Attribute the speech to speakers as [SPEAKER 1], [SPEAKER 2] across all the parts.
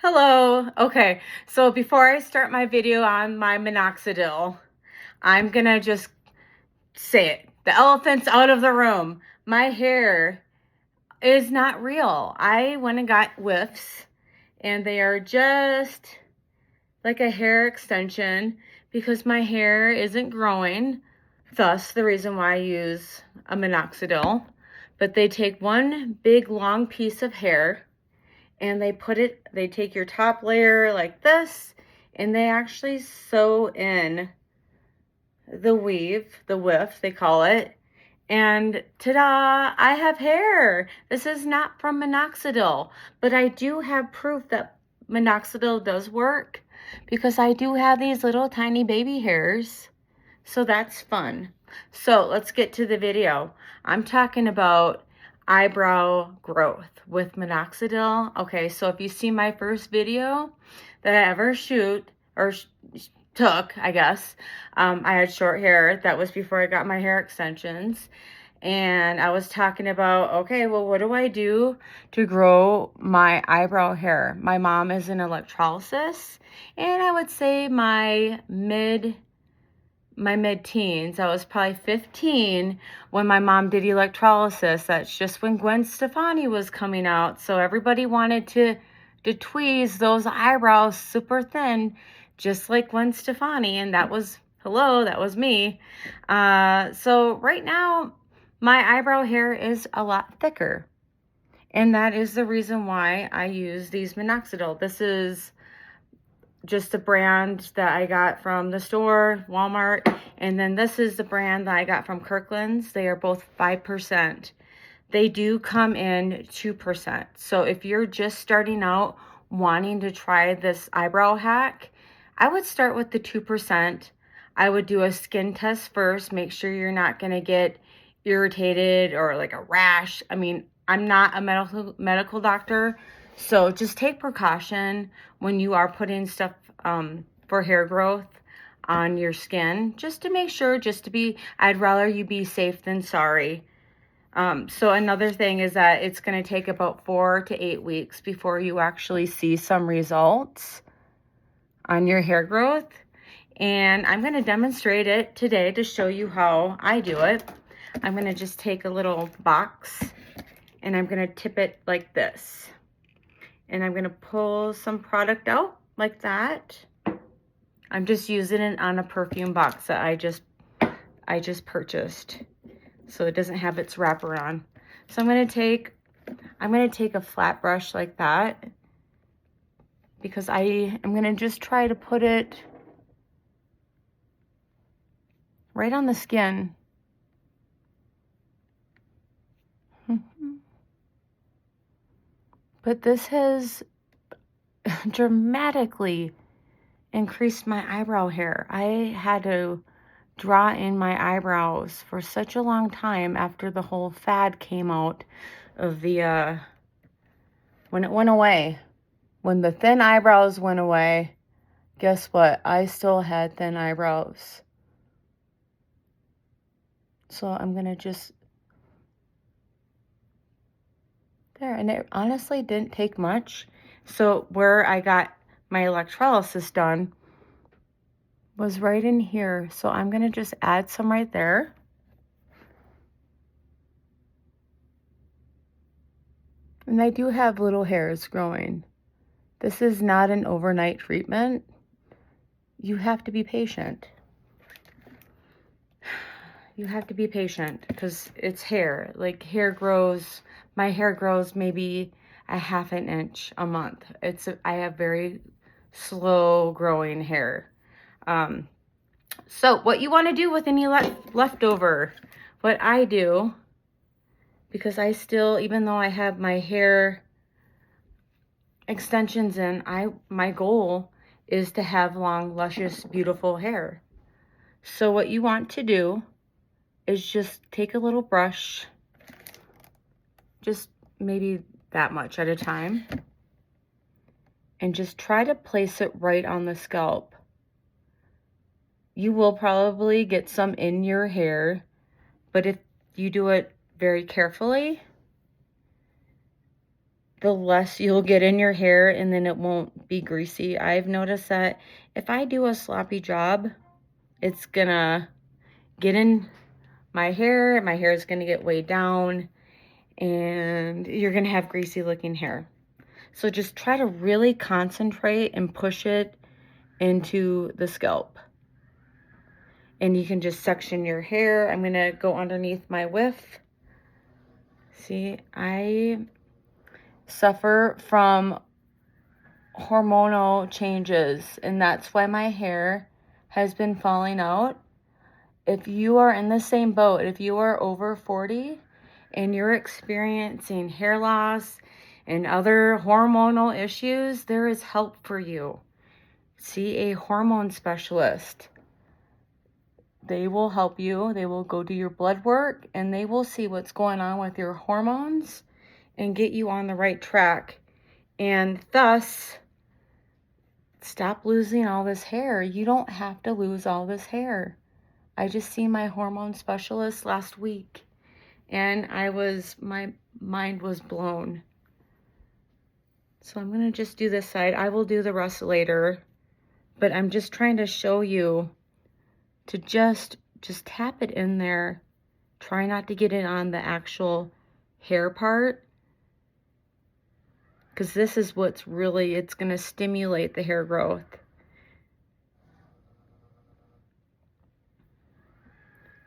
[SPEAKER 1] Hello. Okay, so before I start my video on my minoxidil, I'm gonna just say it. The elephant's out of the room. My hair is not real. I went and got whiffs, and they are just like a hair extension because my hair isn't growing. Thus, the reason why I use a minoxidil. But they take one big long piece of hair and they take your top layer like this, and they actually sew in the whiff, they call it. And ta-da, I have hair. This is not from minoxidil, but I do have proof that minoxidil does work because I do have these little tiny baby hairs. So that's fun. So let's get to the video. I'm talking about eyebrow growth with minoxidil. Okay, so if you see my first video that I ever took, I guess, I had short hair. That was before I got my hair extensions. And I was talking about, okay, well, what do I do to grow my eyebrow hair? My mom is an electrolysis, and I would say my mid-teens. I was probably 15 when my mom did electrolysis. That's just when Gwen Stefani was coming out. So everybody wanted to tweeze those eyebrows super thin, just like Gwen Stefani. And that was, hello, that was me. So right now, my eyebrow hair is a lot thicker. And that is the reason why I use these minoxidil. This is just a brand that I got from the store, Walmart. And then this is the brand that I got from Kirkland's. They are both 5%. They do come in 2%. So if you're just starting out wanting to try this eyebrow hack, I would start with the 2%. I would do a skin test first. Make sure you're not going to get irritated or like a rash. I mean, I'm not a medical doctor, so just take precaution when you are putting stuff for hair growth on your skin, just to make sure, I'd rather you be safe than sorry. So another thing is that it's going to take about 4 to 8 weeks before you actually see some results on your hair growth. And I'm going to demonstrate it today to show you how I do it. I'm going to just take a little box and I'm going to tip it like this. And I'm going to pull some product out like that. I'm just using it on a perfume box that I just purchased, so it doesn't have its wrapper on. So I'm going to take a flat brush like that, because I am going to just try to put it right on the skin. But this has dramatically increased my eyebrow hair. I had to draw in my eyebrows for such a long time after the whole fad came out of the when it went away. When the thin eyebrows went away, guess what? I still had thin eyebrows. So I'm gonna just there, and it honestly didn't take much. So where I got my electrolysis done was right in here. So I'm gonna just add some right there. And I do have little hairs growing. This is not an overnight treatment. You have to be patient. You have to be patient because it's hair. Like my hair grows maybe a ½ inch a month. I have very slow growing hair. So what you want to do with any leftover, what I do, because I still, even though I have my hair extensions in, my goal is to have long, luscious, beautiful hair. So what you want to do is just take a little brush, just maybe that much at a time, and just try to place it right on the scalp. You will probably get some in your hair, but if you do it very carefully, the less you'll get in your hair, and then it won't be greasy. I've noticed that if I do a sloppy job, it's gonna get in my hair is gonna get weighed down, and you're gonna have greasy looking hair. So just try to really concentrate and push it into the scalp. And you can just section your hair. I'm gonna go underneath my whiff. See, I suffer from hormonal changes, and that's why my hair has been falling out. If you are in the same boat, if you are over 40 and you're experiencing hair loss and other hormonal issues, there is help for you. See a hormone specialist. They will help you. They will go do your blood work, and they will see what's going on with your hormones and get you on the right track. And thus, stop losing all this hair. You don't have to lose all this hair. I just seen my hormone specialist last week, and my mind was blown. So I'm gonna just do this side. I will do the rest later, but I'm just trying to show you to just tap it in there. Try not to get it on the actual hair part, because this is what's really, it's gonna stimulate the hair growth.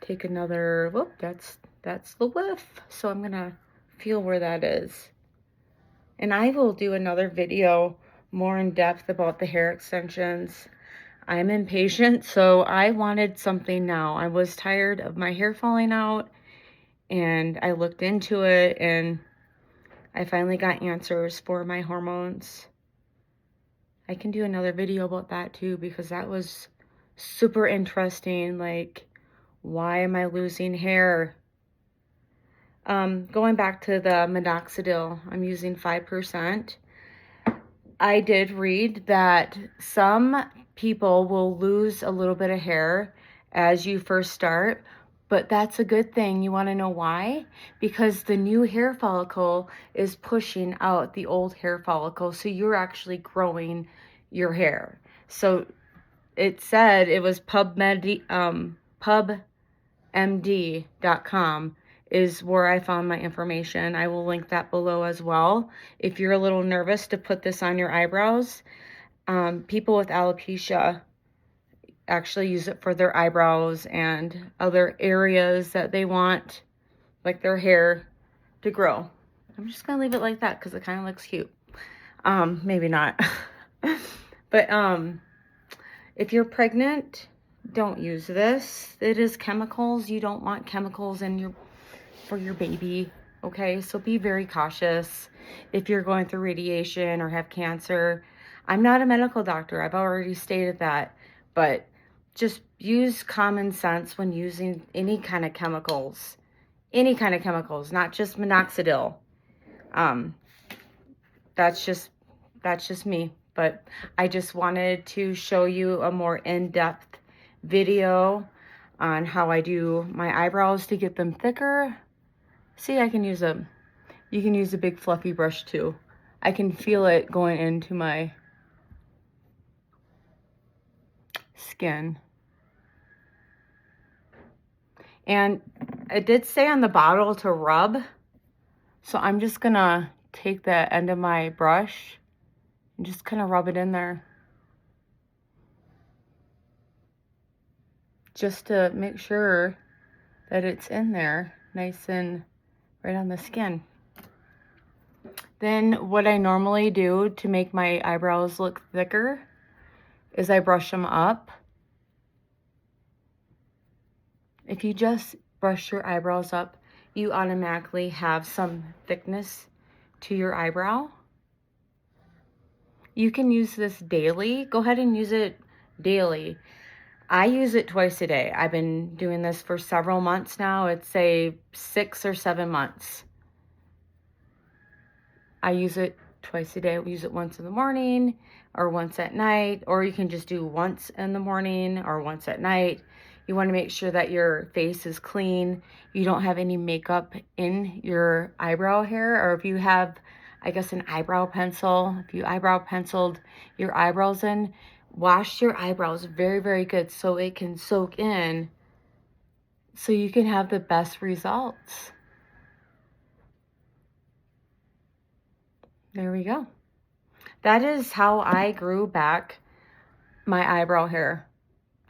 [SPEAKER 1] Take another, whoop, that's the whiff. So I'm gonna feel where that is. And I will do another video more in depth about the hair extensions. I'm impatient, so I wanted something now. I was tired of my hair falling out, and I looked into it, and I finally got answers for my hormones. I can do another video about that too, because that was super interesting. Like, why am I losing hair? Going back to the Minoxidil, I'm using 5%. I did read that some people will lose a little bit of hair as you first start, but that's a good thing. You want to know why? Because the new hair follicle is pushing out the old hair follicle, so you're actually growing your hair. So it said, it was pubmd.com is where I found my information. I will link that below as well. If you're a little nervous to put this on your eyebrows, people with alopecia actually use it for their eyebrows and other areas that they want, like their hair, to grow. I'm just gonna leave it like that because it kind of looks cute. Maybe not. But if you're pregnant, don't use this. It is chemicals. You don't want chemicals in for your baby, okay? So be very cautious. If you're going through radiation or have cancer, I'm not a medical doctor, I've already stated that, but just use common sense when using any kind of chemicals, not just Minoxidil. That's just me, but I just wanted to show you a more in-depth video on how I do my eyebrows to get them thicker. See, you can use a big fluffy brush too. I can feel it going into my skin. And it did say on the bottle to rub, so I'm just gonna take the end of my brush and just kind of rub it in there, just to make sure that it's in there nice and right on the skin. Then what I normally do to make my eyebrows look thicker is I brush them up. If you just brush your eyebrows up, you automatically have some thickness to your eyebrow. You can use this daily. Go ahead and use it daily. I use it twice a day. I've been doing this for several months now. It's say 6 or 7 months. I use it twice a day. We use it once in the morning or once at night, or you can just do once in the morning or once at night. You want to make sure that your face is clean. You don't have any makeup in your eyebrow hair, or if you have I guess, an eyebrow pencil. If you eyebrow penciled your eyebrows in, wash your eyebrows very, very good so it can soak in, so you can have the best results. There we go. That is how I grew back my eyebrow hair.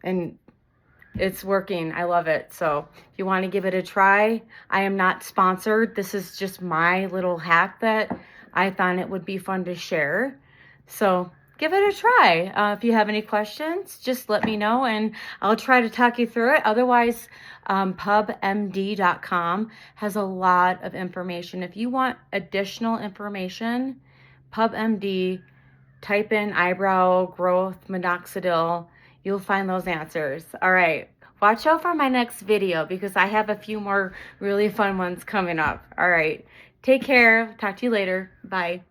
[SPEAKER 1] And it's working. I love it. So if you want to give it a try, I am not sponsored. This is just my little hack that I thought it would be fun to share. So give it a try. If you have any questions, just let me know and I'll try to talk you through it. Otherwise, pubmd.com has a lot of information. If you want additional information, PubMD, type in eyebrow growth minoxidil, you'll find those answers. All right, watch out for my next video because I have a few more really fun ones coming up. All right, take care. Talk to you later. Bye.